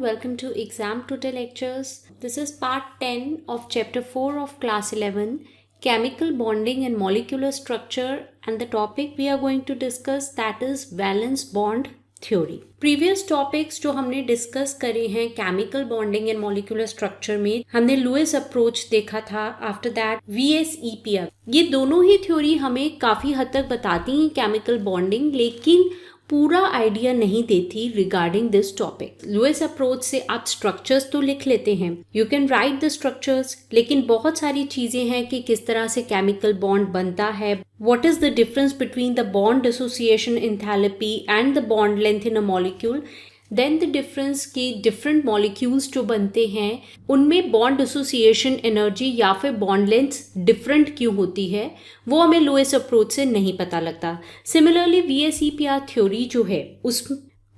welcome to Exam Tutor Lectures. This is part 10 of chapter 4 of class 11, Chemical Bonding and Molecular Structure, and the topic we are going to discuss, that is valence bond theory. Previous topics जो हमने discuss करे हैं chemical bonding and molecular structure में, हमने Lewis approach देखा था, after that VSEPF. ये दोनों ही थ्योरी हमें काफ़ी हद तक बताती हैं केमिकल बॉन्डिंग, लेकिन पूरा आइडिया नहीं देती regarding this topic. Lewis approach से आप स्ट्रक्चर्स तो लिख लेते हैं, you can write the structures, लेकिन बहुत सारी चीज़ें हैं कि किस तरह से केमिकल बॉन्ड बनता है, what is the difference between the bond association enthalpy and the bond length in a molecule, then the difference कि डिफरेंट मॉलिक्यूल्स जो बनते हैं उनमें बॉन्ड एसोसिएशन एनर्जी या फिर बॉन्ड लेंथ डिफरेंट क्यों होती है, वो हमें लुईस अप्रोच से नहीं पता लगता. सिमिलरली VSEPR थ्योरी जो है, उस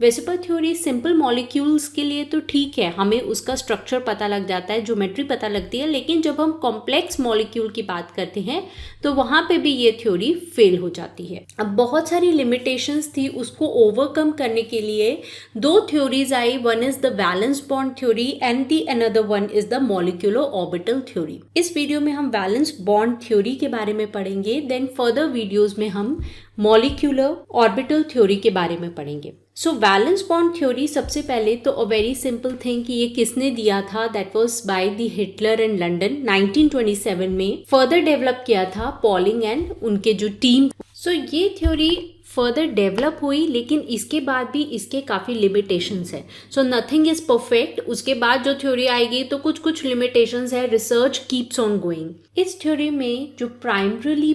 वेसिपर थ्योरी सिंपल मॉलिक्यूल्स के लिए तो ठीक है, हमें उसका स्ट्रक्चर पता लग जाता है, ज्योमेट्री पता लगती है, लेकिन जब हम कॉम्प्लेक्स मॉलिक्यूल की बात करते हैं तो वहाँ पे भी ये थ्योरी फेल हो जाती है. अब बहुत सारी लिमिटेशंस थी, उसको ओवरकम करने के लिए दो theories I. One is the valence bond theory and the another one is the molecular orbital theory. इस वीडियो में हम वैलेंस बॉन्ड थ्योरी के बारे में पढ़ेंगे, देन फर्दर वीडियोज में हम मॉलिक्यूलर ऑर्बिटल थ्योरी के बारे में पढ़ेंगे. सो वैलेंस बॉन्ड थ्योरी, सबसे पहले तो अ वेरी सिंपल थिंग कि ये किसने दिया था, that was by the Hitler in London 1927 में. फर्दर डेवलप किया था पॉलिंग एंड उनके जो टीम. सो ये थ्योरी फर्दर डेवलप हुई, लेकिन इसके बाद भी इसके काफ़ी लिमिटेशंस है. So nothing is perfect. उसके बाद जो थ्योरी आएगी तो कुछ कुछ लिमिटेशंस है. Research keeps on going. इस थ्योरी में जो प्राइमरी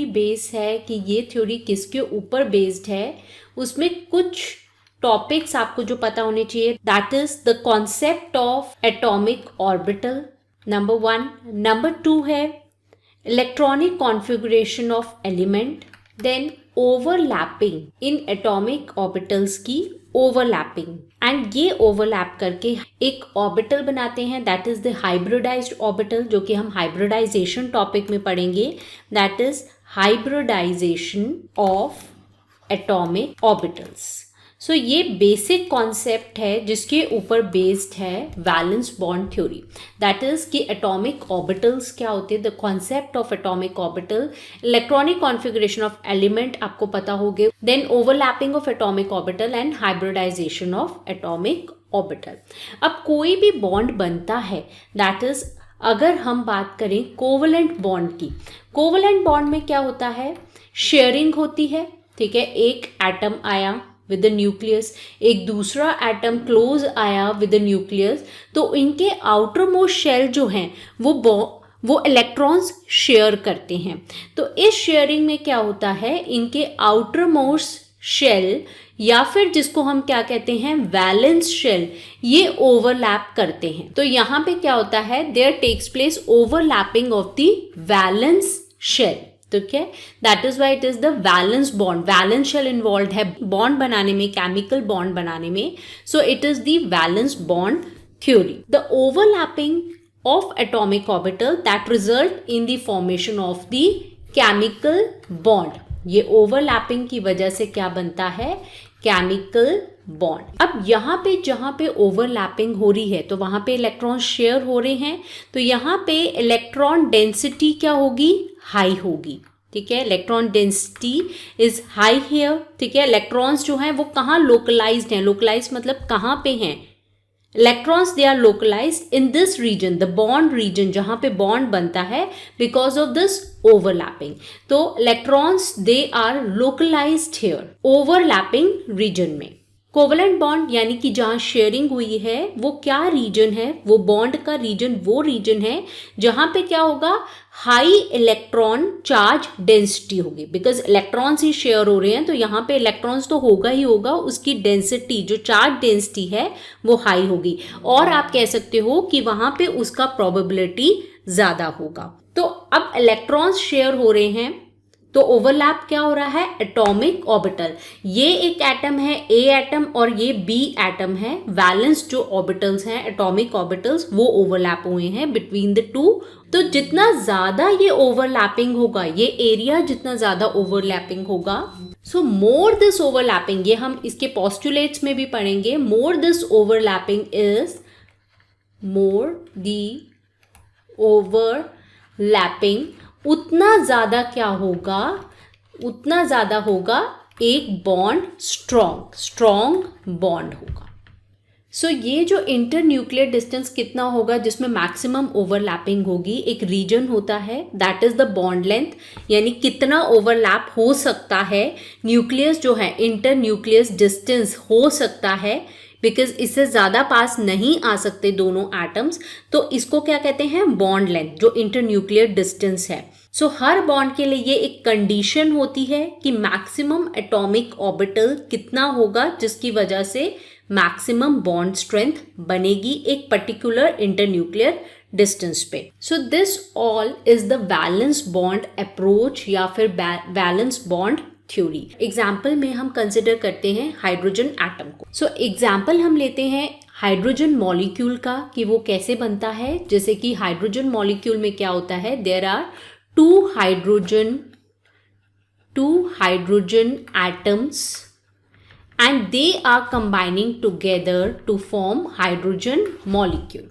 बेस है कि ये थ्योरी किसके ऊपर बेस्ड है, उसमें कुछ टॉपिक्स आपको जो पता होने चाहिए. That is the concept of atomic orbital, number 1. Number 2 है electronic configuration of element, then overlapping in atomic orbitals की ओवरलैपिंग, एंड ये ओवरलैप करके एक ऑर्बिटल बनाते हैं, that is the hybridized orbital, जो कि हम हाइब्रिडाइजेशन टॉपिक में पढ़ेंगे. That is hybridization of atomic orbitals. So ये बेसिक कॉन्सेप्ट है जिसके ऊपर बेस्ड है valence bond theory. That is कि एटॉमिक ऑर्बिटल्स क्या होते हैं, the concept of atomic orbital, electronic configuration of element आपको पता होगे, then overlapping of atomic orbital and hybridization of atomic orbital. अब कोई भी बॉन्ड बनता है, दैट इज अगर हम बात करें कोवलेंट बॉन्ड की, कोवलेंट बॉन्ड में क्या होता है, शेयरिंग होती है. ठीक है, एक एटम आया विद द न्यूक्लियस, एक दूसरा एटम क्लोज आया विद द न्यूक्लियस, तो इनके आउटर मोस्ट शेल जो हैं वो इलेक्ट्रॉन्स शेयर करते हैं. तो इस शेयरिंग में क्या होता है, इनके आउटर मोस्ट शेल या फिर जिसको हम क्या कहते हैं वैलेंस शेल, ये ओवरलैप करते हैं. तो यहाँ पे क्या होता है, there takes place overlapping of the valence shell. तो क्या, that is why it is the valence bond. Valence shell involve है बॉन्ड बनाने में, केमिकल बॉन्ड बनाने में. So it is the valence bond theory. The overlapping of atomic orbital that result in the formation of the chemical bond. ये overlapping की वजह से क्या बनता है, केमिकल बॉन्ड. अब यहाँ पे जहाँ पे ओवरलैपिंग हो रही है तो वहाँ पे इलेक्ट्रॉन शेयर हो रहे हैं, तो यहाँ पे इलेक्ट्रॉन डेंसिटी क्या होगी, हाई होगी. ठीक है, electron density is high here. ठीक है, इलेक्ट्रॉन्स जो हैं वो कहाँ लोकलाइज्ड हैं, लोकलाइज्ड मतलब कहाँ पे हैं, electrons they are localized in this region, the bond region, जहाँ पे बॉन्ड बनता है बिकॉज ऑफ दिस ओवरलैपिंग. तो electrons they are localized here overlapping region में. कोवलेंट बॉन्ड यानी कि जहाँ शेयरिंग हुई है वो क्या रीजन है, वो बॉन्ड का रीजन वो रीजन है जहाँ पे क्या होगा, हाई इलेक्ट्रॉन चार्ज डेंसिटी होगी. बिकॉज इलेक्ट्रॉन्स ही शेयर हो रहे हैं तो यहाँ पे इलेक्ट्रॉन्स तो होगा ही होगा, उसकी डेंसिटी जो चार्ज डेंसिटी है वो हाई होगी, और आप कह सकते हो कि वहाँ पे उसका प्रोबेबिलिटी ज़्यादा होगा. तो अब इलेक्ट्रॉन्स शेयर हो रहे हैं तो ओवरलैप क्या हो रहा है, एटॉमिक ऑर्बिटल। ये एक एटम है ए एटम और ये बी एटम है, वैलेंस जो ऑर्बिटल्स हैं एटॉमिक ऑर्बिटल्स वो ओवरलैप हुए हैं बिटवीन द टू। तो जितना ज्यादा ये ओवरलैपिंग होगा, ये एरिया जितना ज्यादा ओवरलैपिंग होगा, सो मोर दिस ओवरलैपिंग, ये हम इसके पोस्टुलेट्स में भी पढ़ेंगे, more this overlapping is, more the overlapping, उतना ज़्यादा क्या होगा, उतना ज़्यादा होगा एक बॉन्ड स्ट्रॉन्ग बॉन्ड होगा। सो ये जो इंटर न्यूक्लियर डिस्टेंस कितना होगा जिसमें मैक्सिमम ओवरलैपिंग होगी, एक रीजन होता है that is the bond length, यानी कितना ओवरलैप हो सकता है, न्यूक्लियस जो है इंटर न्यूक्लियस डिस्टेंस हो सकता है, बिकॉज इससे ज़्यादा पास नहीं आ सकते दोनों एटम्स, तो इसको क्या कहते हैं, बॉन्ड लेंथ, जो इंटर न्यूक्लियर डिस्टेंस है। सो हर बॉन्ड के लिए ये एक कंडीशन होती है कि मैक्सिमम एटॉमिक ऑर्बिटल कितना होगा जिसकी वजह से मैक्सिमम बॉन्ड स्ट्रेंथ बनेगी एक पर्टिकुलर इंटरन्यूक्लियर डिस्टेंस पे। So this all is the valence bond approach या फिर वैलेंस बॉन्ड थ्योरी। एग्जाम्पल में हम कंसिडर करते हैं हाइड्रोजन एटम को। सो एग्जाम्पल हम लेते हैं हाइड्रोजन मॉलिक्यूल का कि वो कैसे बनता है। जैसे कि हाइड्रोजन मॉलिक्यूल में क्या होता है, there are two hydrogen atoms and they are combining together to form hydrogen molecule.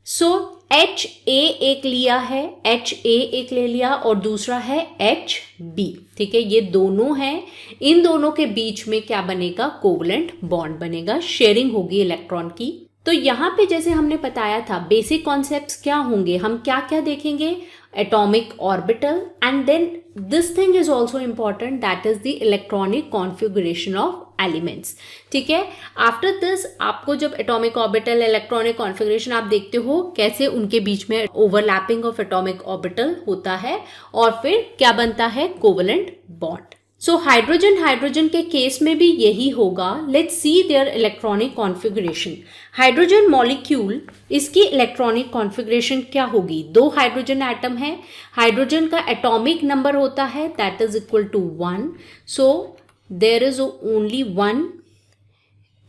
So HA एक लिया है, HA एक ले लिया और दूसरा है HB, ठीक है, ये दोनों हैं, इन दोनों के बीच में क्या बनेगा, कोवलेंट बॉन्ड बनेगा, शेयरिंग होगी इलेक्ट्रॉन की। तो यहाँ पे जैसे हमने बताया था बेसिक कॉन्सेप्ट्स क्या होंगे, हम क्या क्या देखेंगे, atomic orbital, and then this thing is also important, that is the electronic configuration of elements, ठीक है। आफ्टर दिस आपको जब एटॉमिक ऑर्बिटल, इलेक्ट्रॉनिक कॉन्फ़िगरेशन आप देखते हो कैसे उनके बीच में ओवरलैपिंग ऑफ एटॉमिक ऑर्बिटल होता है और फिर क्या बनता है, कोवलेंट बॉन्ड। सो हाइड्रोजन के केस में भी यही होगा। Let's see their electronic configuration. Hydrogen molecule, इसकी इलेक्ट्रॉनिक कॉन्फ़िगरेशन क्या होगी, दो हाइड्रोजन एटम है, हाइड्रोजन का एटॉमिक नंबर होता है that is equal to 1, so there is only 1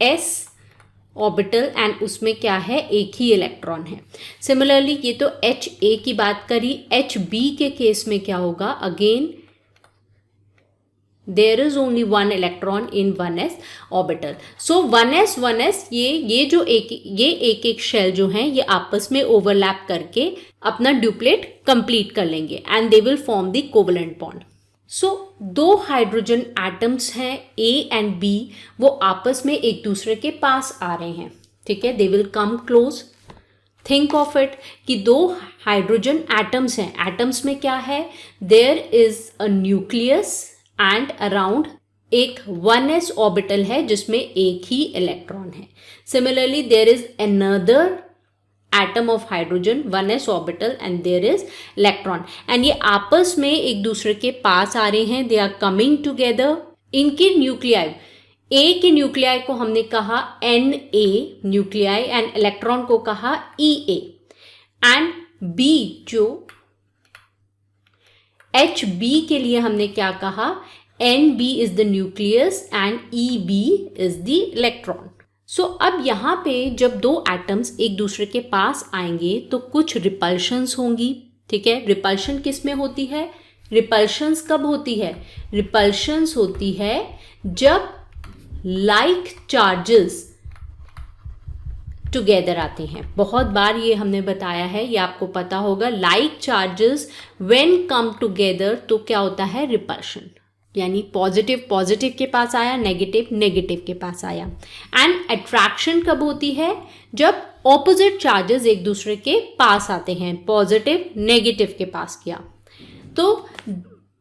s orbital and उसमें क्या है, एक ही इलेक्ट्रॉन है। सिमिलरली ये तो HA की बात करी, HB के केस में क्या होगा, again there is only one electron in 1s orbital. So 1s ये जो एक शेल जो हैं ये आपस में ओवरलैप करके अपना ड्यूप्लेट कंप्लीट कर लेंगे and they will form the covalent bond. So दो हाइड्रोजन एटम्स हैं A एंड B, वो आपस में एक दूसरे के पास आ रहे हैं, ठीक है, they will come close. Think of it कि दो हाइड्रोजन एटम्स हैं, एटम्स में क्या है, there is a nucleus and around एक 1s ऑर्बिटल है जिसमें एक ही इलेक्ट्रॉन है। Similarly there is another atom of hydrogen 1s orbital and there is electron, and ये आपस में एक दूसरे के पास आ रहे हैं, दे आर कमिंग टुगेदर। इनके न्यूक्लियाई, ए के न्यूक्लियाई को हमने कहा Na न्यूक्लियाई एंड इलेक्ट्रॉन को कहा Ea, एंड B जो HB के लिए हमने क्या कहा, NB is the nucleus and EB is the electron. So अब यहाँ पे जब दो एटम्स एक दूसरे के पास आएंगे तो कुछ रिपल्शंस होंगी, ठीक है। रिपल्शन किस में होती है, रिपल्शंस कब होती है, रिपल्शंस होती है जब लाइक चार्जेस टुगेदर आते हैं। बहुत बार ये हमने बताया है, ये आपको पता होगा, like charges when come together तो क्या होता है, रिपल्शन, यानी पॉजिटिव के पास आया, नेगेटिव के पास आया। एंड अट्रैक्शन कब होती है, जब ऑपोजिट चार्जेस एक दूसरे के पास आते हैं, पॉजिटिव नेगेटिव के पास किया। तो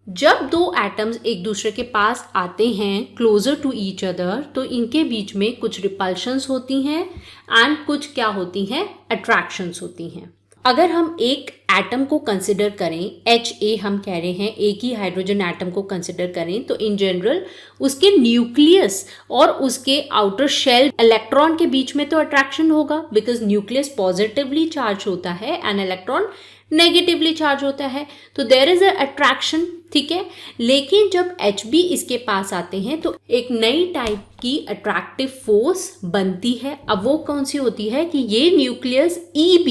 जब दो एटम्स एक दूसरे के पास आते हैं क्लोजर टू ईच अदर, तो इनके बीच में कुछ रिपल्शंस होती हैं एंड कुछ क्या होती हैं, अट्रैक्शंस होती हैं। अगर हम एक एटम को कंसिडर करें, HA हम कह रहे हैं, एक ही हाइड्रोजन एटम को कंसिडर करें, तो इन जनरल उसके न्यूक्लियस और उसके आउटर शेल इलेक्ट्रॉन के बीच में तो अट्रैक्शन होगा, बिकॉज न्यूक्लियस पॉजिटिवली चार्ज होता है एंड इलेक्ट्रॉन नेगेटिवली चार्ज होता है, तो देयर इज अ अट्रैक्शन, ठीक है। लेकिन जब Hb इसके पास आते हैं तो एक नई टाइप की अट्रैक्टिव फोर्स बनती है। अब वो कौन सी होती है कि ये न्यूक्लियस Eb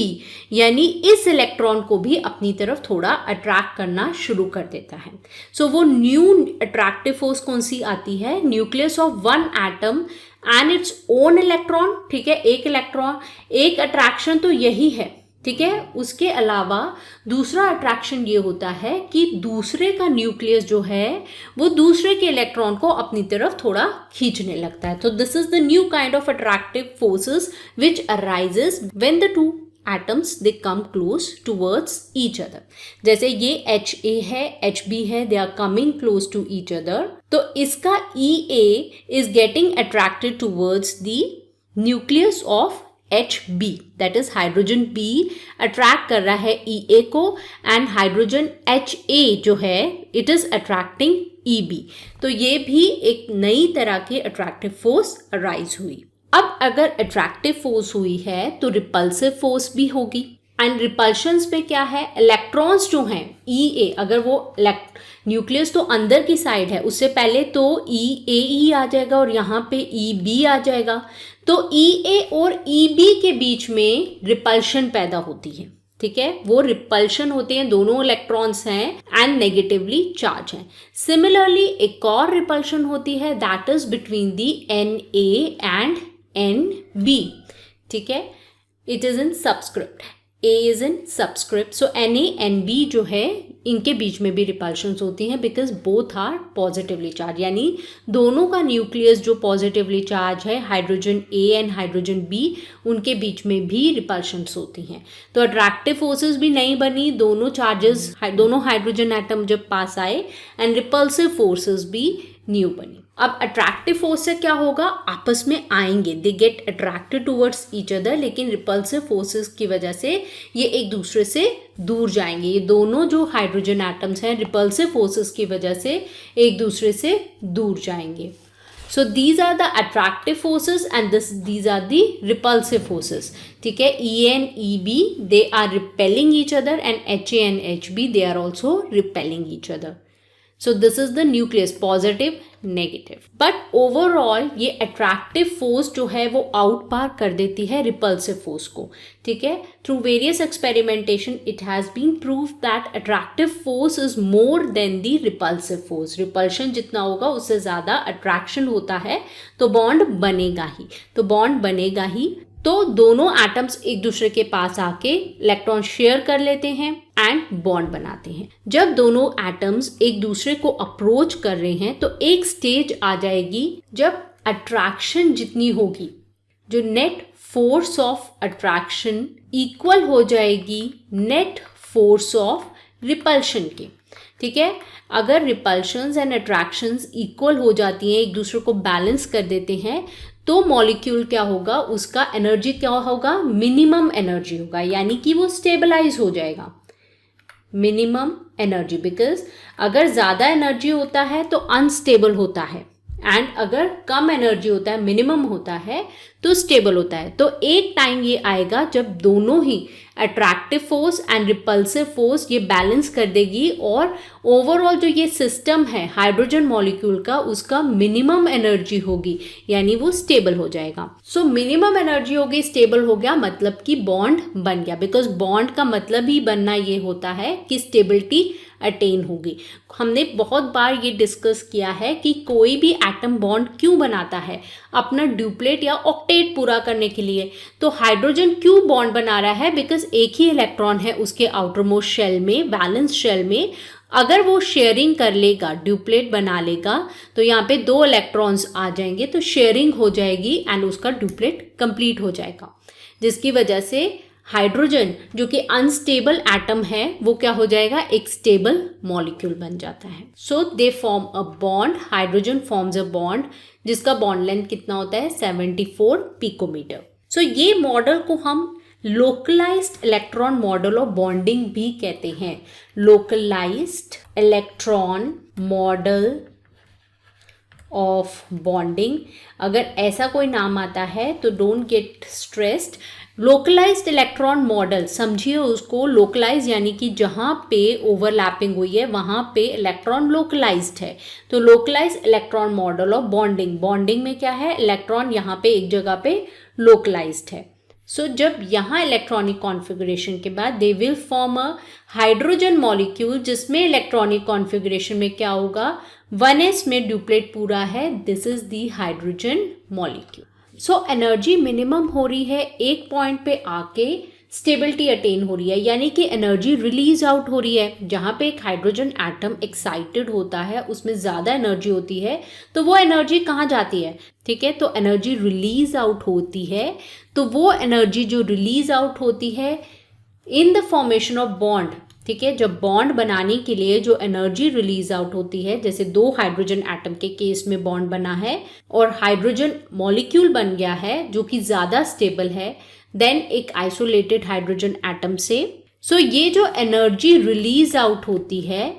यानी इस इलेक्ट्रॉन को भी अपनी तरफ थोड़ा अट्रैक्ट करना शुरू कर देता है। सो वो न्यू अट्रैक्टिव फोर्स कौन सी आती है, nucleus of one atom and its own electron, ठीक है, एक इलेक्ट्रॉन, एक अट्रैक्शन तो यही है, ठीक है। उसके अलावा दूसरा अट्रैक्शन ये होता है कि दूसरे का न्यूक्लियस जो है वो दूसरे के इलेक्ट्रॉन को अपनी तरफ थोड़ा खींचने लगता है। तो this is the new kind of attractive forces which arises when the two atoms they come close towards each other। जैसे ये Ha है, Hb है, they are coming close to each other, तो इसका Ea is getting attracted towards the nucleus of Hb, that is hydrogen B attract कर रहा है Ea को, एंड हाइड्रोजन Ha जो है इट इज अट्रैक्टिंग Eb। तो ये भी एक नई तरह की अट्रैक्टिव फोर्स अराइज हुई। अब अगर अट्रैक्टिव फोर्स हुई है तो रिपल्सिव फोर्स भी होगी, एंड रिपल्शंस में क्या है, इलेक्ट्रॉन्स जो हैं Ea, अगर वो न्यूक्लियस तो अंदर की साइड है, उससे पहले तो Ae आ जाएगा और यहाँ पे Eb आ जाएगा, तो Ea और Eb के बीच में रिपल्शन पैदा होती है, ठीक है। वो रिपल्शन होते हैं, दोनों इलेक्ट्रॉन्स हैं एंड नेगेटिवली चार्ज हैं। सिमिलरली एक और रिपल्शन होती है, that is between the Na and Nb, ठीक है। It is in subscript, A is in subscript, so Na Nb जो है इनके बीच में भी रिपल्शंस होती हैं because both are positively charged, यानी दोनों का न्यूक्लियस जो पॉजिटिवली चार्ज है, hydrogen A and hydrogen B, उनके बीच में भी रिपल्शंस होती हैं। तो अट्रैक्टिव फोर्सेस भी नई बनी, दोनों चार्जेस, दोनों हाइड्रोजन एटम जब पास आए, एंड रिपल्सिव फोर्सेस भी न्यू बनी। अब अट्रैक्टिव फोर्स से क्या होगा, आपस में आएंगे, they get attracted towards each other, लेकिन रिपल्सिव फोर्सेस की वजह से ये एक दूसरे से दूर जाएंगे। ये दोनों जो हाइड्रोजन एटम्स हैं रिपल्सिव फोर्सेस की वजह से एक दूसरे से दूर जाएंगे। So these are the attractive forces and these are the repulsive forces, ठीक है। E and Eb they are repelling each other, and Ha and Hb they are also repelling each other. So this is the nucleus, positive, negative. But overall ये attractive force जो है वो out पार कर देती है repulsive force को, ठीक है। Through various experimentation it has been proved that attractive force is more than the repulsive force. Repulsion जितना होगा उससे ज़्यादा attraction होता है, तो bond बनेगा ही, तो bond बनेगा ही, तो दोनों एटम्स एक दूसरे के पास आके इलेक्ट्रॉन शेयर कर लेते हैं एंड बॉन्ड बनाते हैं। जब दोनों एटम्स एक दूसरे को अप्रोच कर रहे हैं तो एक स्टेज आ जाएगी जब अट्रैक्शन जितनी होगी, जो net force of attraction equal हो जाएगी नेट फोर्स ऑफ रिपल्शन के, ठीक है। अगर रिपल्शंस एंड अट्रैक्शंस इक्वल हो जाती हैं, एक दूसरे को बैलेंस कर देते हैं, तो मॉलिक्यूल क्या होगा, उसका एनर्जी क्या होगा, मिनिमम एनर्जी होगा, यानी कि वो स्टेबलाइज हो जाएगा, मिनिमम एनर्जी। बिकॉज अगर ज़्यादा एनर्जी होता है तो अनस्टेबल होता है, एंड अगर कम एनर्जी होता है, मिनिमम होता है, तो स्टेबल होता है। तो एक टाइम ये आएगा जब दोनों ही attractive force and repulsive force ये बैलेंस कर देगी, और ओवरऑल जो ये सिस्टम है हाइड्रोजन मॉलिक्यूल का, उसका मिनिमम एनर्जी होगी, यानी वो स्टेबल हो जाएगा। सो मिनिमम एनर्जी हो गई, स्टेबल हो गया, मतलब कि बॉन्ड बन गया। बिकॉज बॉन्ड का मतलब ही बनना ये होता है कि स्टेबिलिटी अटेन होगी। हमने बहुत बार ये डिस्कस किया है कि कोई भी एटम बॉन्ड क्यों बनाता है, अपना ड्यूप्लेट या ऑक्टेट पूरा करने के लिए। तो हाइड्रोजन क्यों बॉन्ड बना रहा है, बिकॉज एक ही इलेक्ट्रॉन है उसके आउटर मोस्ट शेल में, वैलेंस शेल में। अगर वो शेयरिंग कर लेगा, ड्यूप्लेट बना लेगा, तो यहाँ पे 2 इलेक्ट्रॉन्स आ जाएंगे, तो शेयरिंग हो जाएगी एंड उसका ड्यूप्लेट कंप्लीट हो जाएगा, जिसकी वजह से हाइड्रोजन जो कि अनस्टेबल एटम है वो क्या हो जाएगा, एक स्टेबल मॉलिक्यूल बन जाता है। So they form a bond, hydrogen forms a bond जिसका बॉन्ड लेंथ कितना होता है, 74 पिकोमीटर। सो ये मॉडल को हम localized electron model of bonding भी कहते हैं। Localized electron model of bonding, अगर ऐसा कोई नाम आता है तो don't get stressed, localized electron model, समझिए उसको लोकलाइज यानी कि जहाँ पे ओवरलैपिंग हुई है वहाँ पे इलेक्ट्रॉन लोकलाइज्ड है। तो localized electron model of bonding, bonding में क्या है, इलेक्ट्रॉन यहाँ पे एक जगह पे लोकलाइज्ड है। सो जब यहाँ इलेक्ट्रॉनिक कॉन्फ़िगरेशन के बाद दे will form a hydrogen molecule, जिसमें इलेक्ट्रॉनिक कॉन्फ़िगरेशन में क्या होगा, 1s में ड्यूप्लेट पूरा है, this is the hydrogen molecule. So energy minimum हो रही है, एक पॉइंट पे आके स्टेबिलिटी अटेन हो रही है, यानी कि एनर्जी रिलीज आउट हो रही है। जहाँ पे एक हाइड्रोजन एटम एक्साइटेड होता है उसमें ज़्यादा एनर्जी होती है, तो वो एनर्जी कहाँ जाती है, ठीक है, तो एनर्जी रिलीज आउट होती है। तो वो एनर्जी जो रिलीज आउट होती है इन द फॉर्मेशन ऑफ बॉन्ड, ठीक है, जब बॉन्ड बनाने के लिए जो एनर्जी रिलीज आउट होती है, जैसे दो हाइड्रोजन एटम के केस में बॉन्ड बना है और हाइड्रोजन मॉलिक्यूल बन गया है जो कि ज़्यादा स्टेबल है देन एक आइसोलेटेड हाइड्रोजन एटम से। सो ये जो एनर्जी रिलीज आउट होती है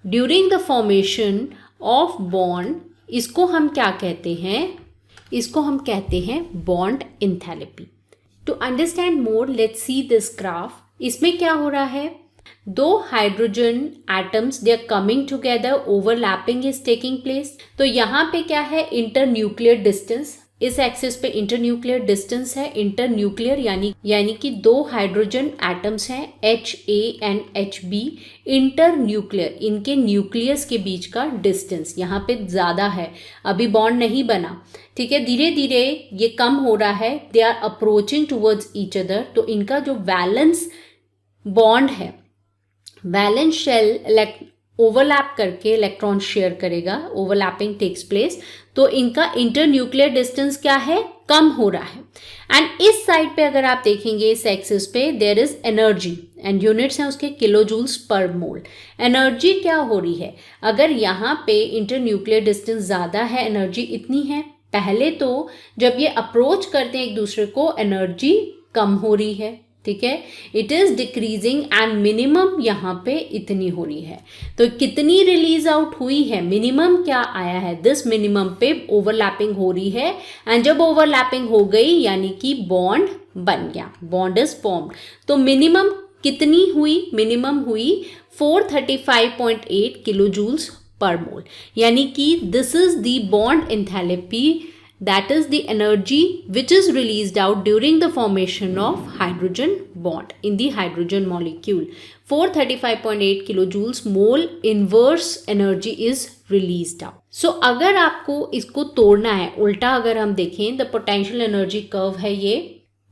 during the formation of bond, इसको हम क्या कहते हैं, इसको हम कहते हैं bond enthalpy. To understand more let's see this graph. इसमें क्या हो रहा है, दो hydrogen atoms they are coming together, overlapping is taking place. तो यहाँ पे क्या है, इंटरन्यूक्लियर डिस्टेंस, इस एक्सिस पे इंटरन्यूक्लियर डिस्टेंस है। इंटरन्यूक्लियर यानी कि दो हाइड्रोजन एटम्स हैं HA एंड HB। इंटरन्यूक्लियर इनके न्यूक्लियस के बीच का डिस्टेंस यहाँ पे ज़्यादा है, अभी बॉन्ड नहीं बना, ठीक है, धीरे धीरे ये कम हो रहा है, they are approaching towards each other. तो इनका जो वैलेंस बॉन्ड है, वैलेंस शेल ओवरलैप करके इलेक्ट्रॉन शेयर करेगा, ओवरलैपिंग टेक्स प्लेस, तो इनका इंटरन्यूक्लियर डिस्टेंस क्या है, कम हो रहा है। एंड इस साइड पे अगर आप देखेंगे इस एक्सिस पे there is energy and units हैं उसके किलोजूल्स पर मोल। एनर्जी क्या हो रही है, अगर यहाँ पे इंटरन्यूक्लियर डिस्टेंस ज़्यादा है, एनर्जी इतनी है, पहले तो जब ये अप्रोच करते हैं एक दूसरे को एनर्जी कम हो रही है, ठीक है, it is decreasing and minimum यहाँ पे इतनी हो रही है। तो कितनी रिलीज आउट हुई है, मिनिमम क्या आया है, दिस मिनिमम पे ओवरलैपिंग हो रही है। एंड जब ओवरलैपिंग हो गई यानी कि बॉन्ड बन गया, बॉन्ड इज फॉर्म्ड। तो मिनिमम कितनी हुई, मिनिमम हुई 435.8 किलोजूल्स पर मोल, यानी कि this is the bond enthalpy, that is the energy which is released out during the formation of hydrogen bond in the hydrogen molecule. 435.8 kilojoules mole inverse energy is released out. So अगर आपको इसको तोड़ना है, उल्टा अगर हम देखें the potential energy curve है ये,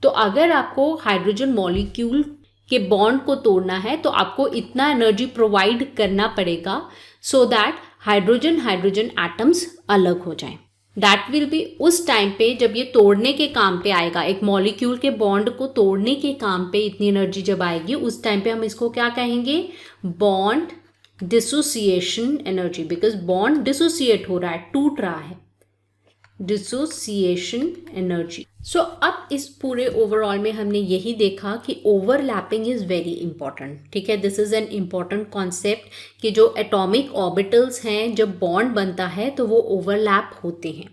तो अगर आपको हाइड्रोजन मॉलिक्यूल के बॉन्ड को तोड़ना है तो आपको इतना एनर्जी प्रोवाइड करना पड़ेगा so that हाइड्रोजन एटम्स अलग हो जाएं। दैट विल बी उस टाइम पे जब ये तोड़ने के काम पे आएगा, एक मॉलिक्यूल के बॉन्ड को तोड़ने के काम पे इतनी एनर्जी जब आएगी, उस टाइम पे हम इसको क्या कहेंगे, bond dissociation energy, because bond dissociate हो रहा है, टूट रहा है, डिसोसिएशन एनर्जी। सो अब इस पूरे ओवरऑल में हमने यही देखा कि ओवरलैपिंग इज़ वेरी इंपॉर्टेंट, ठीक है, this is an important concept कि जो एटॉमिक ऑर्बिटल्स हैं जब बॉन्ड बनता है तो वो ओवरलैप होते हैं।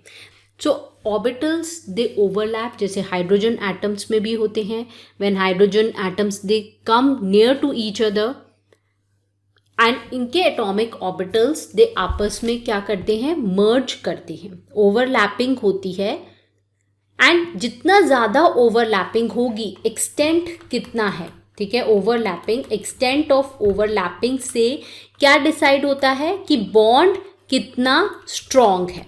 सो ऑर्बिटल्स दे ओवरलैप, जैसे हाइड्रोजन एटम्स में भी होते हैं, when hydrogen atoms they come near to each other and इनके एटॉमिक ऑर्बिटल्स दे आपस में क्या करते हैं, मर्ज करते हैं, ओवरलैपिंग होती है। एंड जितना ज़्यादा ओवरलैपिंग होगी, एक्सटेंट कितना है, ठीक है, ओवरलैपिंग, एक्सटेंट ऑफ ओवरलैपिंग से क्या डिसाइड होता है कि बॉन्ड कितना स्ट्रॉन्ग है।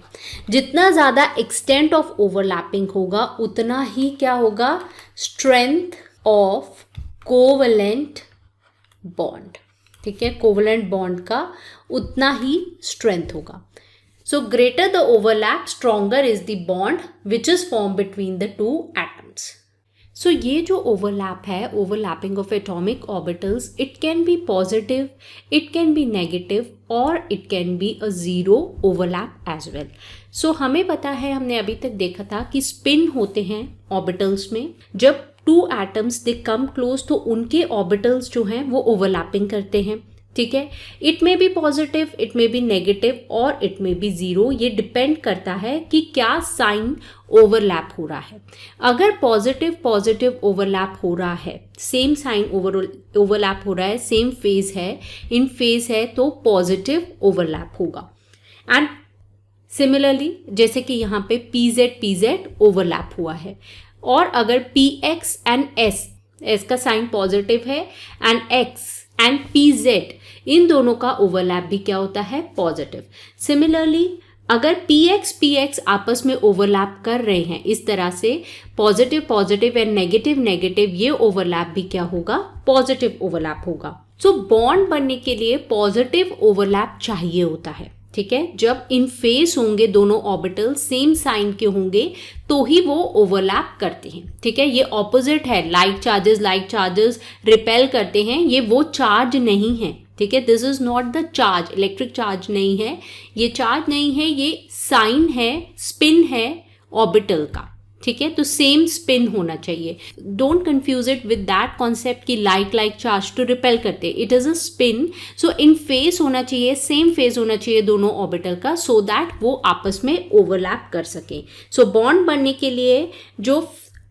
जितना ज़्यादा एक्सटेंट ऑफ ओवरलैपिंग होगा उतना ही क्या होगा, स्ट्रेंथ ऑफ कोवलेंट बॉन्ड, ठीक है, कोवलेंट बॉन्ड का उतना ही स्ट्रेंथ होगा। So greater the overlap, stronger is the bond which is formed between the two atoms. So ये जो overlap है, overlapping of atomic orbitals, it can be positive, it can be negative or it can be a zero overlap as well. So हमें पता है, हमने अभी तक देखा था कि spin होते हैं orbitals में, जब two atoms they come close तो उनके orbitals जो हैं वो overlapping करते हैं। ठीक है। इट में बी पॉजिटिव, इट में बी नेगेटिव और इट में बी जीरो। ये डिपेंड करता है कि क्या साइन ओवरलैप हो रहा है। अगर पॉजिटिव पॉजिटिव ओवरलैप हो रहा है, सेम साइन ओवरलैप हो रहा है, सेम फेज है, इन फेज है, तो पॉजिटिव ओवरलैप होगा। एंड सिमिलरली जैसे कि यहाँ पे PZ ओवरलैप हुआ है, और अगर PX एंड S का साइन पॉजिटिव है एंड X एंड PZ इन दोनों का ओवरलैप भी क्या होता है, पॉजिटिव। सिमिलरली अगर PX आपस में ओवरलैप कर रहे हैं इस तरह से, positive positive and negative negative, ये ओवरलैप भी क्या होगा, पॉजिटिव ओवरलैप होगा। सो बॉन्ड बनने के लिए पॉजिटिव ओवरलैप चाहिए होता है, ठीक है। जब इन फेस होंगे दोनों ऑर्बिटल सेम साइन के होंगे तो ही वो ओवरलैप करते हैं, ठीक है। ये ऑपोजिट है, लाइक चार्जेस रिपेल करते हैं, ये वो चार्ज नहीं है, ठीक है। This is not the charge, electric charge नहीं है, ये चार्ज नहीं है, ये साइन है, स्पिन है ऑर्बिटल का, ठीक है। तो सेम स्पिन होना चाहिए। Don't confuse it with that concept कि लाइक चार्ज टू रिपेल करते, it is a spin. So in face होना चाहिए, सेम फेस होना चाहिए दोनों ऑर्बिटल का, सो दैट वो आपस में ओवरलैप कर सकें। सो बॉन्ड बनने के लिए जो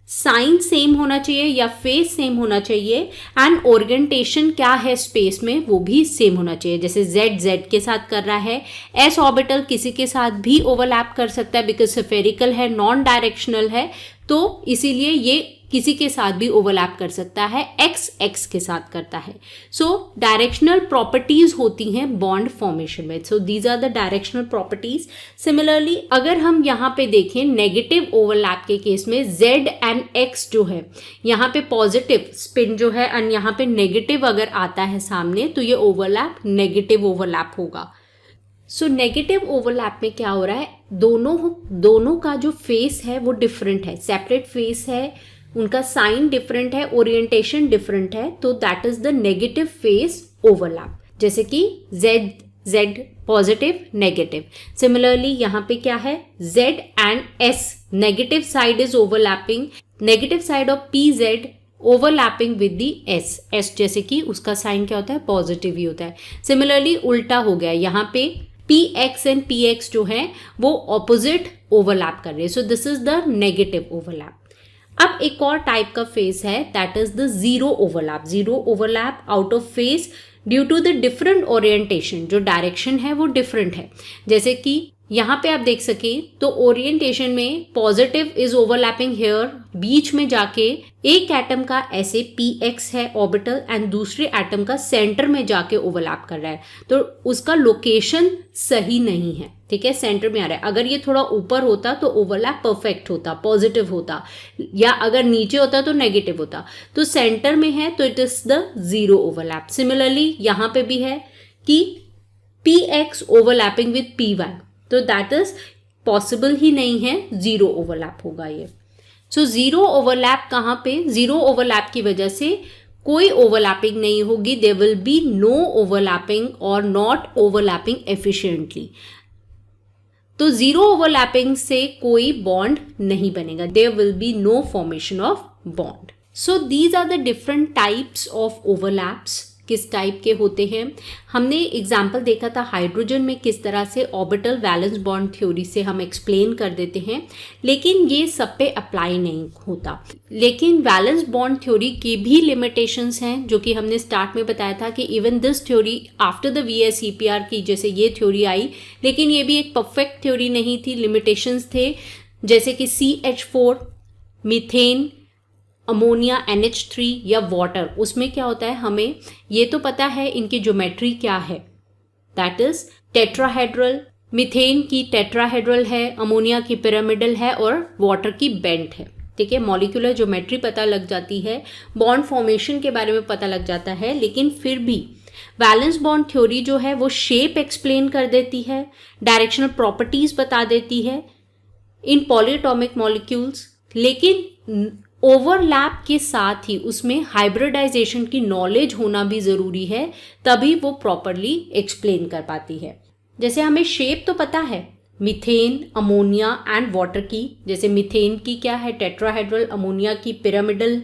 साइन सेम होना चाहिए या फेस सेम होना चाहिए, एंड ओरिएंटेशन क्या है स्पेस में वो भी सेम होना चाहिए। जैसे Z के साथ कर रहा है, S ऑर्बिटल किसी के साथ भी ओवरलैप कर सकता है बिकॉज स्फेरिकल है, नॉन डायरेक्शनल है, तो इसीलिए ये किसी के साथ भी ओवरलैप कर सकता है, X के साथ करता है। सो डायरेक्शनल प्रॉपर्टीज होती हैं बॉन्ड फॉर्मेशन में। So these are the directional properties. Similarly अगर हम यहाँ पे देखें नेगेटिव ओवरलैप के केस में Z एंड X जो है, यहाँ पे पॉजिटिव स्पिन जो है एंड यहाँ पे नेगेटिव अगर आता है सामने, तो ये ओवरलैप नेगेटिव ओवरलैप होगा। सो नेगेटिव ओवरलैप में क्या हो रहा है, दोनों का जो फेस है वो डिफरेंट है, सेपरेट फेस है, उनका साइन डिफरेंट है, ओरिएंटेशन डिफरेंट है, तो that is the negative face overlap. जैसे कि Z पॉजिटिव नेगेटिव। सिमिलरली यहाँ पे क्या है, Z and S negative side is overlapping, negative side of PZ overlapping with the S जैसे कि उसका साइन क्या होता है, पॉजिटिव ही होता है। सिमिलरली उल्टा हो गया, यहाँ पे PX एंड PX जो है वो ऑपोजिट ओवरलैप कर रहे हैं, so this is the negative overlap. अब एक और टाइप का फेस है, that is the zero overlap out of phase due to the different orientation. जो डायरेक्शन है वो डिफरेंट है, जैसे कि यहाँ पे आप देख सकें तो ओरिएंटेशन में पॉजिटिव इज ओवरलैपिंग हेयर, बीच में जाके एक एटम का ऐसे PX है ऑर्बिटल एंड दूसरे एटम का सेंटर में जाके ओवरलैप कर रहा है, तो उसका लोकेशन सही नहीं है, ठीक है, सेंटर में आ रहा है। अगर ये थोड़ा ऊपर होता तो ओवरलैप परफेक्ट होता, पॉजिटिव होता, या अगर नीचे होता तो नेगेटिव होता, तो सेंटर में है तो it is the zero overlap. Similarly यहाँ पे भी है कि PX ओवरलैपिंग विद PY, तो दैट इज पॉसिबल ही नहीं है, जीरो ओवरलैप होगा ये। सो जीरो ओवरलैप कहाँ पे, जीरो ओवरलैप की वजह से कोई ओवरलैपिंग नहीं होगी, there will be no overlapping और नॉट ओवरलैपिंग एफिशिएंटली। तो जीरो ओवरलैपिंग से कोई बॉन्ड नहीं बनेगा, there will be no formation of bond. So these are the different types of overlaps. किस टाइप के होते हैं, हमने एग्जाम्पल देखा था हाइड्रोजन में किस तरह से ऑर्बिटल वैलेंस बॉन्ड थ्योरी से हम एक्सप्लेन कर देते हैं, लेकिन ये सब पे अप्लाई नहीं होता। लेकिन वैलेंस बॉन्ड थ्योरी की भी लिमिटेशंस हैं, जो कि हमने स्टार्ट में बताया था कि even this theory after the VSEPR की जैसे ये थ्योरी आई, लेकिन ये भी एक परफेक्ट थ्योरी नहीं थी, लिमिटेशंस थे, जैसे कि CH4, मीथेन, अमोनिया, NH3 या वाटर, उसमें क्या होता है, हमें ये तो पता है इनकी ज्योमेट्री क्या है, दैट इज टेट्राहेड्रल। मीथेन की टेट्राहेड्रल है, अमोनिया की पिरामिडल है और वाटर की बेंट है, ठीक है। मॉलिक्यूलर ज्योमेट्री पता लग जाती है, बॉन्ड फॉर्मेशन के बारे में पता लग जाता है, लेकिन फिर भी वैलेंस बॉन्ड थ्योरी जो है वो शेप एक्सप्लेन कर देती है, डायरेक्शनल प्रॉपर्टीज बता देती है इन पॉलीएटॉमिक मॉलिक्यूल्स, लेकिन ओवरलैप के साथ ही उसमें हाइब्रिडाइजेशन की नॉलेज होना भी ज़रूरी है, तभी वो प्रॉपरली एक्सप्लेन कर पाती है। जैसे हमें शेप तो पता है मीथेन, अमोनिया एंड वाटर की, जैसे मीथेन की क्या है टेट्राहेड्रल, अमोनिया की पिरामिडल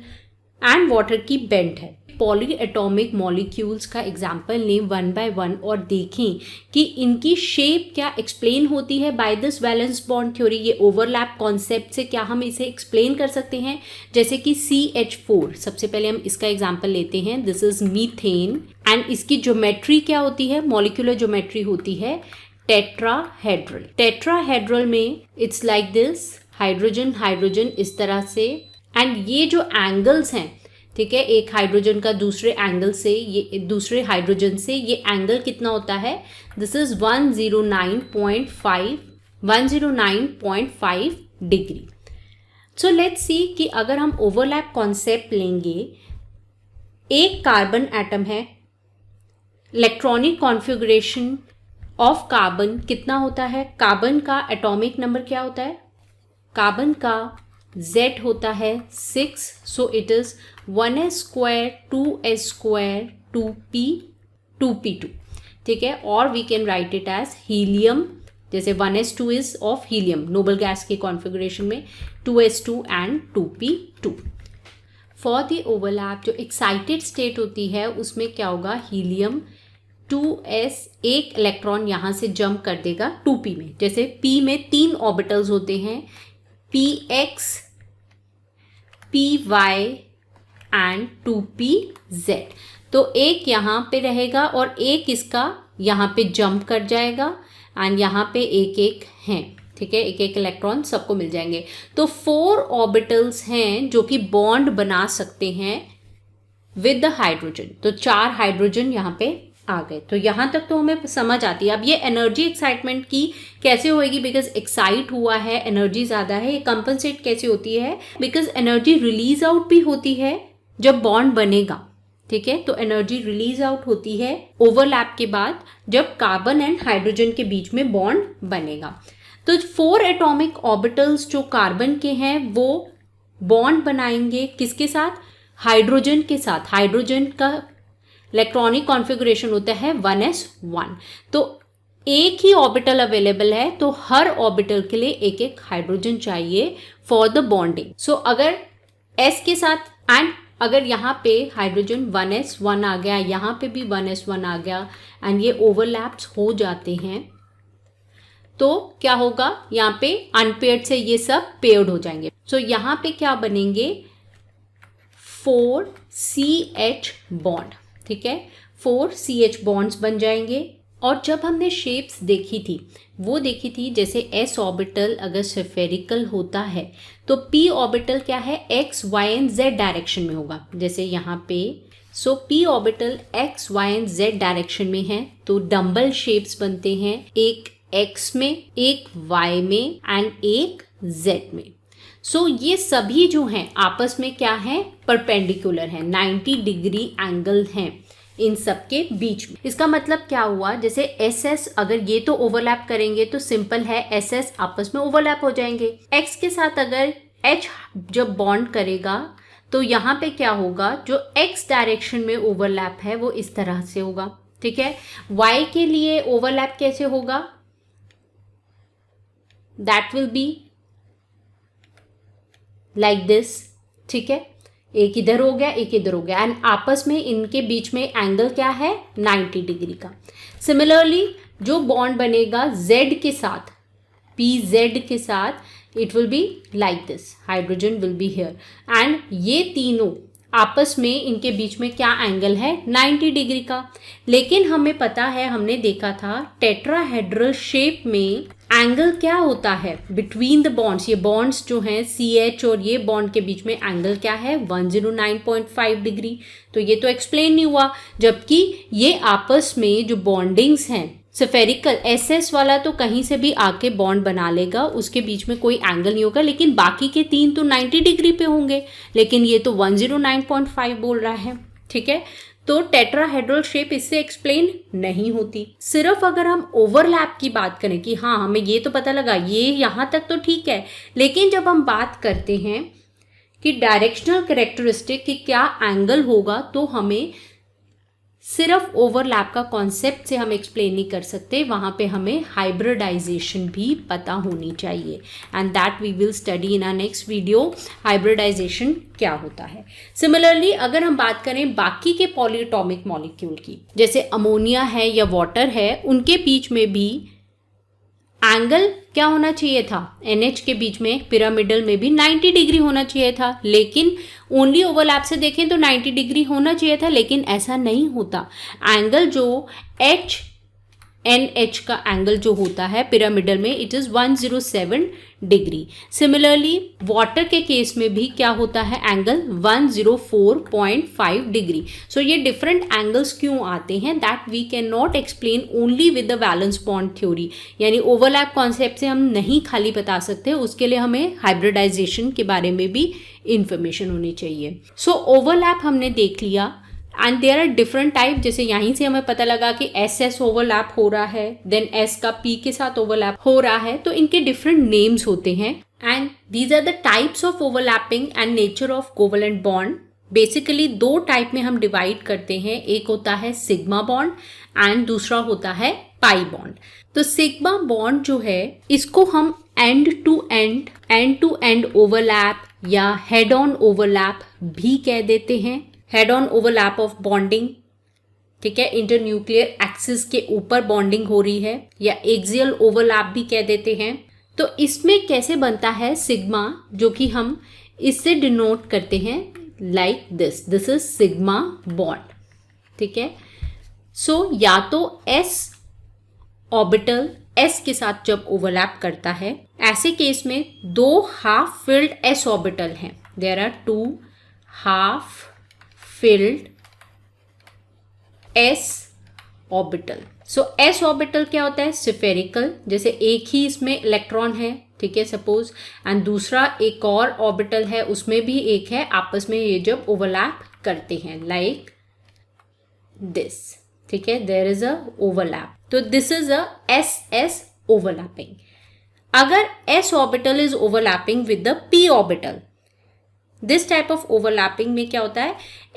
एंड वाटर की बेंट है। पॉली एटॉमिक मॉलिक्यूल्स का एग्जाम्पल लें वन बाय वन और देखें कि इनकी शेप क्या एक्सप्लेन होती है by this valence bond theory. ये ओवरलैप कॉन्सेप्ट से क्या हम इसे एक्सप्लेन कर सकते हैं, जैसे कि CH4। सबसे पहले हम इसका एग्जाम्पल लेते हैं। दिस इज मीथेन एंड इसकी ज्योमेट्री क्या होती है, मॉलिक्यूलर ज्योमेट्री होती है टेट्राहेड्रल। टेट्राहेड्रल में it's like this, hydrogen hydrogen इस तरह से, एंड ये जो एंगल्स हैं, ठीक है, एक हाइड्रोजन का दूसरे एंगल से, ये दूसरे हाइड्रोजन से ये एंगल कितना होता है, this is 109.5 degree. So let's see कि अगर हम ओवरलैप कॉन्सेप्ट लेंगे, एक कार्बन एटम है, इलेक्ट्रॉनिक कॉन्फ़िगरेशन ऑफ कार्बन कितना होता है, कार्बन का एटॉमिक नंबर क्या होता है, कार्बन का Z होता है 6, सो it is 1s² 2s² 2p2, ठीक है। और we can write it as helium, जैसे 1s2 is of helium, noble gas के कॉन्फ़िगरेशन में 2s2 and 2p2। For the overlap जो एक्साइटेड स्टेट होती है उसमें क्या होगा, हीलियम 2s एक इलेक्ट्रॉन यहाँ से जंप कर देगा 2p में। जैसे p में 3 ऑर्बिटल्स होते हैं, px, py एंड 2pz। तो एक यहाँ पे रहेगा और एक इसका यहाँ पे जंप कर जाएगा एंड यहाँ पे एक एक हैं, ठीक है, एक एक इलेक्ट्रॉन सबको मिल जाएंगे। तो 4 ऑर्बिटल्स हैं जो कि बॉन्ड बना सकते हैं विद द हाइड्रोजन। तो 4 हाइड्रोजन यहाँ पे आ गए। तो यहाँ तक तो हमें समझ आती है। अब ये एनर्जी एक्साइटमेंट की कैसे होएगी, बिकॉज एक्साइट हुआ है, एनर्जी ज़्यादा है, ये कंपनसेट कैसे होती है, बिकॉज एनर्जी रिलीज आउट भी होती है जब बॉन्ड बनेगा, ठीक है। तो एनर्जी रिलीज आउट होती है ओवरलैप के बाद जब कार्बन एंड हाइड्रोजन के बीच में बॉन्ड बनेगा। तो 4 एटॉमिक ऑर्बिटल्स जो कार्बन के हैं वो बॉन्ड बनाएंगे किसके साथ, हाइड्रोजन के साथ। हाइड्रोजन का इलेक्ट्रॉनिक कॉन्फ़िगरेशन होता है 1s1। तो एक ही ऑर्बिटल अवेलेबल है, तो हर ऑर्बिटल के लिए एक एक हाइड्रोजन चाहिए फॉर द बॉन्डिंग। सो अगर s के साथ, एंड अगर यहाँ पे हाइड्रोजन 1s1 आ गया, यहाँ पे भी 1s1 आ गया एंड ये ओवरलैप्स हो जाते हैं, तो क्या होगा, यहाँ पे अनपेयर्ड से ये सब पेयर्ड हो जाएंगे। सो यहाँ पे क्या बनेंगे, 4CH बॉन्ड, ठीक है, 4CH बॉन्ड्स बन जाएंगे। और जब हमने शेप्स देखी थी वो देखी थी जैसे s ऑर्बिटल अगर स्फेरिकल होता है तो p ऑर्बिटल क्या है, x, y and z direction में होगा, जैसे यहाँ पे। सो p orbital x, y and z direction में है, तो डम्बल शेप्स बनते हैं, एक x में, एक y में एंड एक z में। सो ये सभी जो हैं आपस में क्या है, परपेंडिकुलर है, 90 डिग्री एंगल हैं इन सब के बीच में। इसका मतलब क्या हुआ, जैसे SS अगर ये तो ओवरलैप करेंगे तो सिंपल है, SS आपस में ओवरलैप हो जाएंगे। X के साथ अगर H जब बॉन्ड करेगा तो यहाँ पे क्या होगा, जो X डायरेक्शन में ओवरलैप है वो इस तरह से होगा, ठीक है। Y के लिए ओवरलैप कैसे होगा, that will be like this, ठीक है, एक इधर हो गया एक इधर हो गया एंड आपस में इनके बीच में एंगल क्या है, 90 डिग्री का। सिमिलरली जो बॉन्ड बनेगा Z के साथ, PZ के साथ, it will be like this, hydrogen will be here and ये तीनों आपस में इनके बीच में क्या एंगल है, 90 डिग्री का। लेकिन हमें पता है, हमने देखा था टेट्राहेड्रल शेप में एंगल क्या होता है बिटवीन द बॉन्ड्स, ये बॉन्ड्स जो हैं CH और ये बॉन्ड के बीच में एंगल क्या है, 109.5 डिग्री। तो ये तो एक्सप्लेन नहीं हुआ, जबकि ये आपस में जो बॉन्डिंग्स हैं स्फेरिकल, SS वाला तो कहीं से भी आके बॉन्ड बना लेगा, उसके बीच में कोई एंगल नहीं होगा, लेकिन बाकी के 3 तो 90 डिग्री पे होंगे, लेकिन ये तो 109.5 बोल रहा है, ठीक है। तो टेट्राहेड्रल शेप इससे एक्सप्लेन नहीं होती। सिर्फ अगर हम ओवरलैप की बात करें कि हाँ हमें ये तो पता लगा, ये यहाँ तक तो ठीक है, लेकिन जब हम बात करते हैं कि डायरेक्शनल कैरेक्टरिस्टिक कि क्या एंगल होगा, तो हमें सिर्फ ओवरलैप का कॉन्सेप्ट से हम एक्सप्लेन नहीं कर सकते, वहाँ पे हमें हाइब्रिडाइजेशन भी पता होनी चाहिए and that we will study in our next video, hybridization क्या होता है। सिमिलरली अगर हम बात करें बाकी के पॉलीएटॉमिक मॉलिक्यूल की, जैसे अमोनिया है या वाटर है, उनके बीच में भी एंगल क्या होना चाहिए था, NH के बीच में पिरामिडल में भी 90 डिग्री होना चाहिए था, लेकिन ओनली ओवरलैप से देखें तो 90 डिग्री होना चाहिए था, लेकिन ऐसा नहीं होता। एंगल जो NH का एंगल जो होता है पिरामिडल में, it is 107 degree. Similarly water के केस में भी क्या होता है, एंगल 104.5 डिग्री। सो ये डिफरेंट एंगल्स क्यों आते हैं, that we can not explain only with the valence bond theory, यानी ओवरलैप कॉन्सेप्ट से हम नहीं खाली बता सकते, उसके लिए हमें हाइब्रिडाइजेशन के बारे में भी इंफॉर्मेशन होनी चाहिए। सो ओवरलैप हमने देख लिया and there are different type, जैसे यहीं से हमें पता लगा कि SS ओवरलैप हो रहा है, देन S का P के साथ ओवरलैप हो रहा है, तो इनके डिफरेंट नेम्स होते हैं and these are the types of overlapping and nature of covalent bond. Basically दो टाइप में हम डिवाइड करते हैं, एक होता है सिग्मा बॉन्ड एंड दूसरा होता है पाई बॉन्ड। तो सिग्मा बॉन्ड जो है इसको हम एंड टू एंड ओवरलैप या हेड ऑन ओवरलैप भी कह देते हैं। Head on overlap of bonding, ठीक है, इंटरन्यूक्लियर एक्सिस के ऊपर बॉन्डिंग हो रही है, या एक्सियल ओवरलैप भी कह देते हैं। तो इसमें कैसे बनता है सिग्मा, जो कि हम इससे डिनोट करते हैं like this is sigma bond, ठीक है। सो या तो S ऑर्बिटल S के साथ जब ओवरलैप करता है, ऐसे केस में दो हाफ फिल्ड S ऑर्बिटल हैं, there are 2 half filled S orbital. So S orbital क्या होता है, स्फेरिकल, जैसे एक ही इसमें इलेक्ट्रॉन है, ठीक है, सपोज, एंड दूसरा एक और ऑर्बिटल है, उसमें भी एक है, आपस में ये जब ओवरलैप करते हैं लाइक दिस, ठीक है, देयर इज अ ओवरलैप, तो this is a SS overlapping. अगर S orbital is overlapping with the P orbital, this type of overlapping में क्या होता है,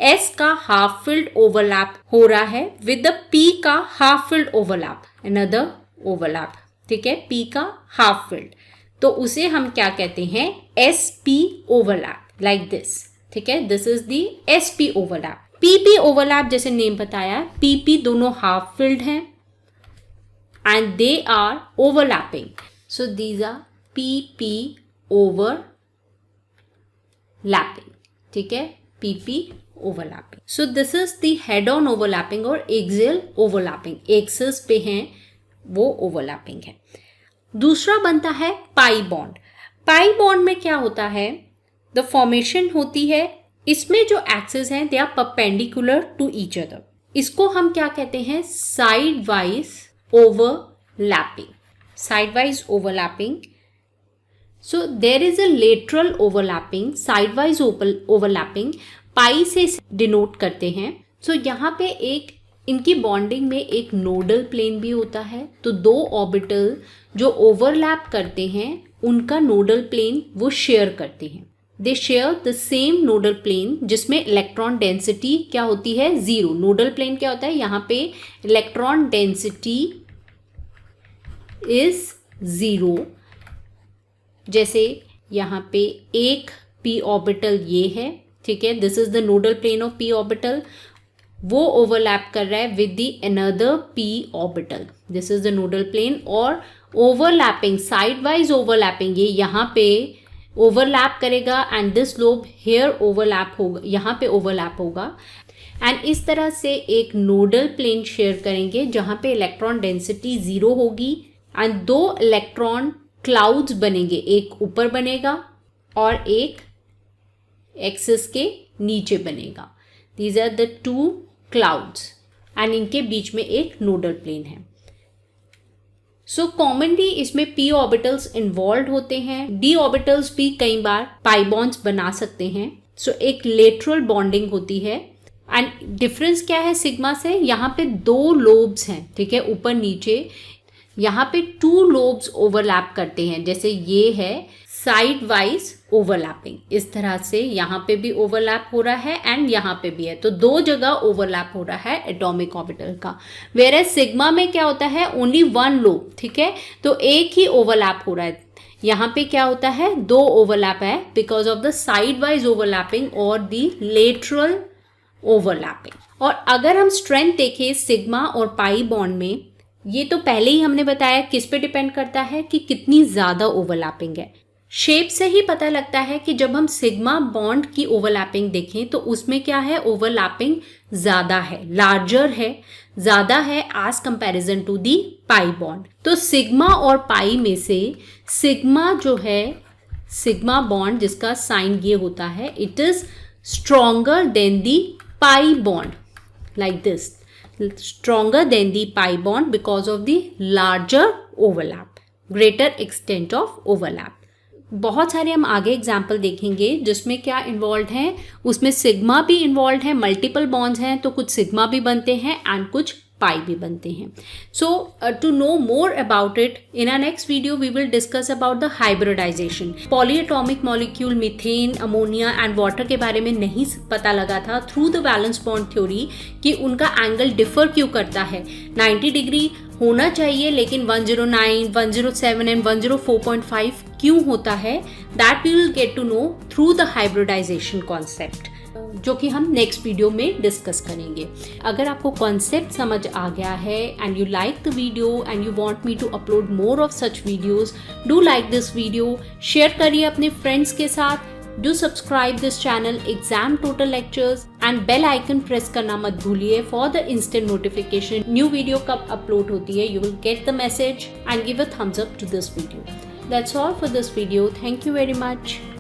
S का हाफ फिल्ड ओवरलैप हो रहा है विद द P का half filled overlap, another overlap, ठीक है, P का हाफ फिल्ड, तो उसे हम क्या कहते हैं, SP ओवरलैप, लाइक दिस, ठीक है, this is the SP overlap. PP overlap जैसे नेम बताया, PP दोनों हाफ फिल्ड हैं and they are overlapping, so these are PP overlapping, ठीक है, PP overlapping. So this is the head on overlapping और axial overlapping, axis पे हैं वो ओवरलैपिंग है। दूसरा बनता है पाई बॉन्ड। पाई बॉन्ड में क्या होता है, द फॉर्मेशन होती है, इसमें जो एक्सिस हैं they are perpendicular to each other, इसको हम क्या कहते हैं, sidewise overlapping, sidewise overlapping. So there is a lateral overlapping, sidewise overlapping, pi से डिनोट करते हैं। So यहाँ पे एक इनकी बॉन्डिंग में एक नोडल प्लेन भी होता है, तो दो ऑर्बिटल जो ओवरलैप करते हैं उनका नोडल प्लेन वो शेयर करते हैं, they share the same nodal plane, जिसमें इलेक्ट्रॉन डेंसिटी क्या होती है, 0। नोडल प्लेन क्या होता है, यहाँ पे इलेक्ट्रॉन डेंसिटी इज 0, जैसे यहाँ पे एक P ऑर्बिटल ये है, ठीक है, this is the nodal plane of P orbital, वो ओवरलैप कर रहा है with the another P orbital, this is the nodal plane, और ओवरलैपिंग, साइड वाइज ओवरलैपिंग, ये यहाँ पे ओवरलैप करेगा and this lobe here overlap होगा, यहाँ पे ओवरलैप होगा, एंड इस तरह से एक नोडल प्लेन शेयर करेंगे जहाँ पे इलेक्ट्रॉन डेंसिटी 0 होगी एंड दो इलेक्ट्रॉन क्लाउड्स बनेंगे, एक ऊपर बनेगा और एक एक्सिस के नीचे बनेगा, these are the 2 clouds and इनके बीच में एक नोडल प्लेन है। सो कॉमनली इसमें P ऑर्बिटल्स इन्वॉल्व होते हैं, D ऑर्बिटल्स भी कई बार पाई बॉन्ड्स बना सकते हैं। सो एक लेटरल बॉन्डिंग होती है एंड डिफरेंस क्या है सिग्मा से, यहाँ पे 2 लोब्स हैं, ठीक है, ऊपर नीचे, यहाँ पे 2 लोब्स ओवरलैप करते हैं, जैसे ये है साइड वाइज ओवरलैपिंग, इस तरह से यहाँ पे भी ओवरलैप हो रहा है एंड यहाँ पे भी है, तो 2 जगह ओवरलैप हो रहा है एटॉमिक ऑर्बिटल का। वेयर एज सिग्मा में क्या होता है, ओनली 1 लोब, ठीक है, तो एक ही ओवरलैप हो रहा है। यहाँ पे क्या होता है, 2 ओवरलैप है because of the side wise overlapping और द लेटरल ओवरलैपिंग। और अगर हम स्ट्रेंथ देखें सिग्मा और पाई बॉन्ड में, ये तो पहले ही हमने बताया किस पे डिपेंड करता है कि कितनी ज़्यादा ओवरलैपिंग है। शेप से ही पता लगता है कि जब हम सिग्मा बॉन्ड की ओवरलैपिंग देखें तो उसमें क्या है, ओवरलैपिंग ज़्यादा है, लार्जर है, ज़्यादा है as comparison to the pi bond. तो सिग्मा और पाई में से सिग्मा जो है, सिग्मा बॉन्ड जिसका साइन ये होता है, it is stronger than the pi bond, like this, stronger than the pi bond because of the larger overlap, greater extent of overlap. बहुत सारे हम आगे एग्जाम्पल देखेंगे जिसमें क्या इन्वॉल्व है, उसमें सिग्मा भी इन्वॉल्व है, मल्टीपल बॉन्ड्स हैं, तो कुछ सिग्मा भी बनते हैं एंड कुछ पाई भी बनते हैं। So to know more about it, in our next video we will discuss about the hybridization. Polyatomic molecule methane, ammonia and water के बारे में नहीं पता लगा था through the valence bond theory कि उनका एंगल डिफर क्यों करता है। 90 डिग्री होना चाहिए लेकिन 109, 107 एंड 104.5 क्यों होता है, that we will get to know through the hybridization concept, जो कि हम नेक्स्ट वीडियो में डिस्कस करेंगे। अगर आपको कॉन्सेप्ट समझ आ गया है and you like the video and you want me to upload more of such videos, do like this video, share करिए अपने फ्रेंड्स के साथ, do subscribe this channel exam total lectures and bell icon press करना मत भूलिए for the instant notification. New video कब upload होती है, you will get the message and give a thumbs up to this video. That's all for this video. Thank you very much.